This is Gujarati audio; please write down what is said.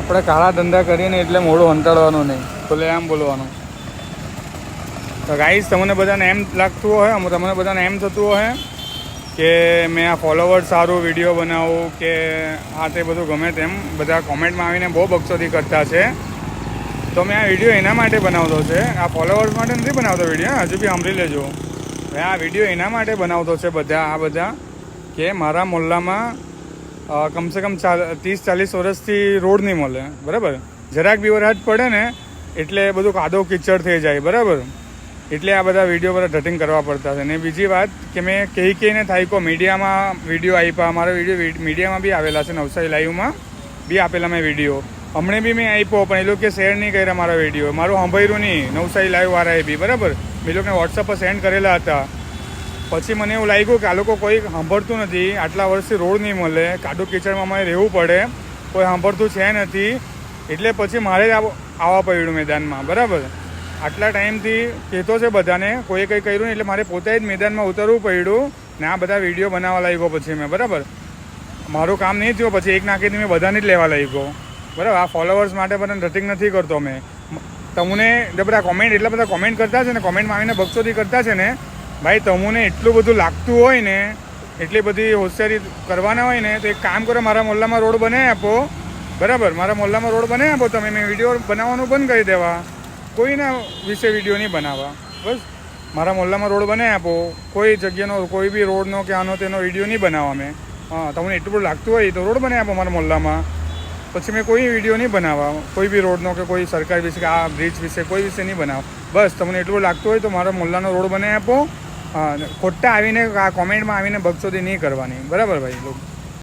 આપણે કાળા ધંધા કરીને એટલે મોઢું અંટાડવાનું નહીં, બોલે આમ બોલવાનું. તો ગાઈસ, તમને બધાને એમ લાગતું હોય, તમને બધાને એમ થતું હોય કે મેં આ ફોલોવર સારું વિડીયો બનાવું કે આ તે બધું ગમે તેમ બધા કોમેન્ટમાં આવીને બહુ બકચોદી કરતા છે. તો મેં આ વિડીયો એના માટે બનાવતો છે, આ ફોલોવર્સ માટે નથી બનાવતો વિડીયો, હજુ બી સાંભળી લેજો. આ વિડીયો એના માટે બનાવતો છે બધા કે મારા મોહલ્લામાં કમસે કમ 30-40 વર્ષથી રોડ નહીં મળે, બરાબર. જરાક બી વરસાદ પડે ને એટલે બધું કાદવ કિચડ થઈ જાય, બરાબર. એટલે આ બધા વિડીયો બધા ઢટિંગ કરવા પડતા છે. ને બીજી વાત કે મેં કહીને થાયકો મીડિયામાં વિડીયો આપ્યા, મારા વિડીયો મીડિયામાં બી આવેલા છે, નવસારી લાઈવમાં બી આપેલા મેં વિડીયો. હમણાં બી મેં આપ્યો, પણ એ લોકો શેર નહીં કર્યા મારા વિડીયો, મારું સાંભળ્યું નહીં નવસારી લાઈવવાળાએ બી, બરાબર. મેં લોકોને વોટ્સઅપ પર સેન્ડ કરેલા હતા. પછી મને એવું લાગ્યું કે આ લોકો કોઈ સાંભળતું નથી, આટલા વર્ષથી રોડ નહીં મળે, કાદવ કીચડમાં અમારે રહેવું પડે, કોઈ સાંભળતું છે નથી, એટલે પછી મારે જ આવવા પડ્યું મેદાનમાં, બરાબર. આટલા ટાઈમથી કહેતો છે બધાને, કોઈ કંઈ કર્યું નહીં, એટલે મારે પોતે જ મેદાનમાં ઉતરવું પડ્યું ને આ બધા વિડીયો બનાવવા લાગ્યો પછી મેં, બરાબર. મારું કામ નહીં થયું, પછી એક નાખીને મેં બધાને જ લેવા લાગ્યો, બરાબર. આ ફોલોવર્સ માટે બધાને રટિંગ નથી કરતો મેં. તમને બધા કોમેન્ટ એટલા બધા કોમેન્ટ કરતા છે ને, કોમેન્ટમાં આવીને બકચોદી કરતા છે ને, ભાઈ તમને એટલું બધું લાગતું હોય ને, એટલી બધી હોશિયારી કરવાના હોય ને, તો એક કામ કરો, મારા મોહલ્લામાં રોડ બનાવી આપો, બરાબર. મારા મોહલ્લામાં રોડ બનાવી આપો તમે, મેં વિડીયો બનાવવાનું બંધ કરી દેવા, કોઈના વિશે વિડીયો નહીં બનાવવા, બસ. મારા મોહલ્લામાં રોડ બનાવી આપો, કોઈ જગ્યાનો કોઈ બી રોડનો કે આનો તેનો વિડીયો નહીં બનાવવા મેં. હા, તમને એટલું બધું લાગતું હોય તો રોડ બનાવી આપો મારા મોહલ્લામાં, પછી મેં કોઈ વિડીયો નહીં બનાવવા, કોઈ બી રોડનો કે કોઈ સરકાર વિશે કે આ બ્રિજ વિશે કોઈ વિશે નહીં બનાવો. બસ તમને એટલું લાગતું હોય તો મારા મોહલ્લાનો રોડ બનાવી આપો. હા, ખોટા આવીને આ કોમેન્ટમાં આવીને બકચોદી નહીં કરવાની, બરાબર ભાઈ લોકો.